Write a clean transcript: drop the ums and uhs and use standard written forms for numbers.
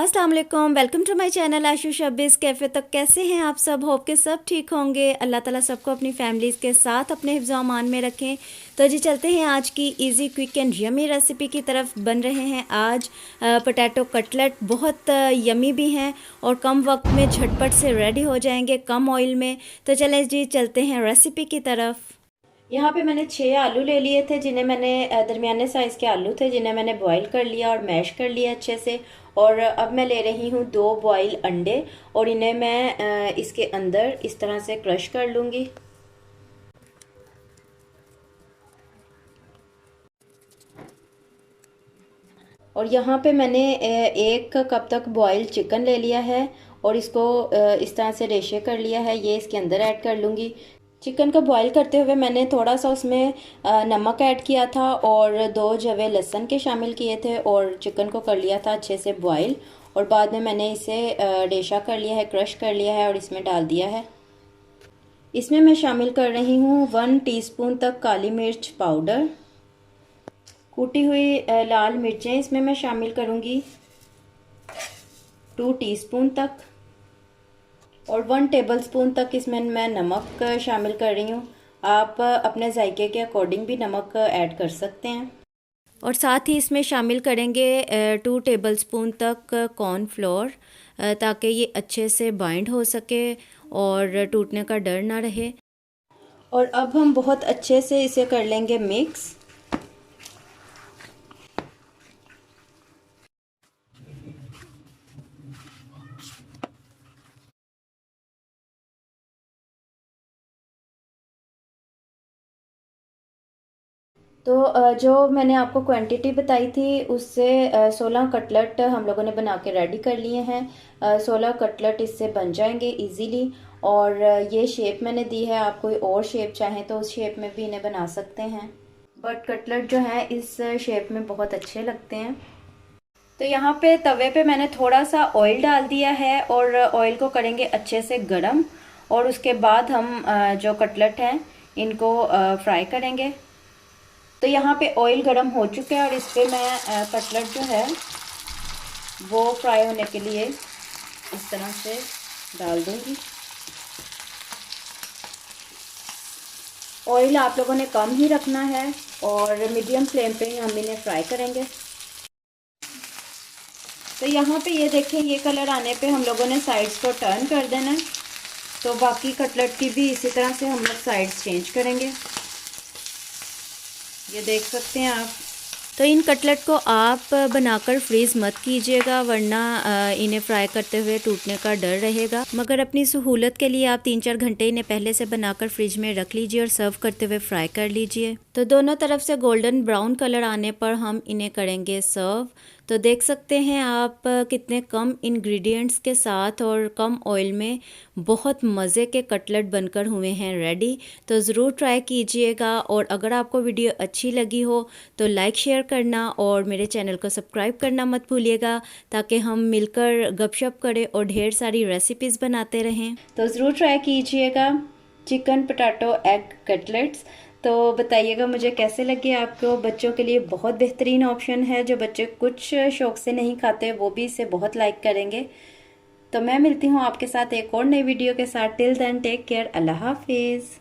अस्सलाम वालेकुम, welcome to my channel Ashu Shabbiz cafe. तो कैसे हैं आप सब? होप के सब ठीक होंगे। अल्लाह ताला सबको अपनी फैमिलीज़ के साथ अपने हिफ्ज़ अमान में रखें। तो जी चलते हैं आज की easy quick and yummy recipe की तरफ। बन रहे हैं आज पोटैटो कटलेट। बहुत यमी भी हैं और कम वक्त में झटपट से रेडी हो जाएंगे, कम ऑयल में। तो चलें जी चलते हैं रेसिपी की तरफ। यहाँ पे मैंने 6 आलू ले लिए थे, जिन्हें मैंने दरमियाने साइज़ के आलू थे जिन्हें मैंने बॉईल कर लिया और मैश कर लिया अच्छे से। और अब मैं ले रही हूँ 2 बॉईल अंडे और इन्हें मैं इसके अंदर इस तरह से क्रश कर लूँगी। और यहाँ पे मैंने 1 कप तक बॉईल चिकन ले लिया है और इसको इस तरह से रेशे कर लिया है। ये इसके अंदर ऐड कर लूँगी। चिकन को बॉईल करते हुए मैंने थोड़ा सा उसमें नमक ऐड किया था और 2 जवे लहसुन के शामिल किए थे और चिकन को कर लिया था अच्छे से बॉईल। और बाद में मैंने इसे रेशा कर लिया है, क्रश कर लिया है और इसमें डाल दिया है। इसमें मैं शामिल कर रही हूँ 1 टीस्पून तक काली मिर्च पाउडर। कूटी हुई लाल मिर्चें इसमें मैं शामिल करूँगी 2 टीस्पून तक। और 1 टेबलस्पून तक इसमें मैं नमक शामिल कर रही हूँ। आप अपने जायके के अकॉर्डिंग भी नमक ऐड कर सकते हैं। और साथ ही इसमें शामिल करेंगे 2 टेबलस्पून तक कॉर्नफ्लोर, ताकि ये अच्छे से बाइंड हो सके और टूटने का डर ना रहे। और अब हम बहुत अच्छे से इसे कर लेंगे मिक्स। तो जो मैंने आपको क्वांटिटी बताई थी उससे 16 कटलेट हम लोगों ने बना के रेडी कर लिए हैं। 16 कटलेट इससे बन जाएंगे इजीली। और ये शेप मैंने दी है, आप कोई और शेप चाहें तो उस शेप में भी इन्हें बना सकते हैं, बट कटलेट जो है इस शेप में बहुत अच्छे लगते हैं। तो यहाँ पे तवे पे मैंने थोड़ा सा ऑयल डाल दिया है और ऑयल को करेंगे अच्छे से गरम। और उसके बाद हम जो कटलेट हैं इनको फ्राई करेंगे। तो यहाँ पे ऑयल गरम हो चुका है और इस पर मैं कटलेट जो है वो फ्राई होने के लिए इस तरह से डाल दूँगी। ऑयल आप लोगों ने कम ही रखना है और मीडियम फ्लेम पे हम इन्हें फ्राई करेंगे। तो यहाँ पे ये देखें, ये कलर आने पे हम लोगों ने साइड्स को टर्न कर देना है। तो बाकी कटलेट की भी इसी तरह से हम लोग साइड्स चेंज करेंगे। ये देख सकते हैं आप। तो इन कटलेट को आप बनाकर फ्रीज़ मत कीजिएगा, वरना इन्हें फ्राई करते हुए टूटने का डर रहेगा। मगर अपनी सहूलत के लिए आप 3-4 घंटे इन्हें पहले से बनाकर फ्रिज में रख लीजिए और सर्व करते हुए फ्राई कर लीजिए। तो दोनों तरफ से गोल्डन ब्राउन कलर आने पर हम इन्हें करेंगे सर्व। तो देख सकते हैं आप कितने कम इंग्रेडिएंट्स के साथ और कम ऑयल में बहुत मज़े के कटलेट बनकर हुए हैं रेडी। तो ज़रूर ट्राई कीजिएगा। और अगर आपको वीडियो अच्छी लगी हो तो लाइक शेयर करना और मेरे चैनल को सब्सक्राइब करना मत भूलिएगा, ताकि हम मिलकर गपशप करें और ढेर सारी रेसिपीज़ बनाते रहें। तो ज़रूर ट्राई कीजिएगा चिकन पोटैटो एग कटलेट्स। तो बताइएगा मुझे कैसे लगे आपको। बच्चों के लिए बहुत बेहतरीन ऑप्शन है, जो बच्चे कुछ शौक से नहीं खाते वो भी इसे बहुत लाइक करेंगे। तो मैं मिलती हूँ आपके साथ एक और नई वीडियो के साथ। टिल देन टेक केयर, अल्लाह हाफिज़।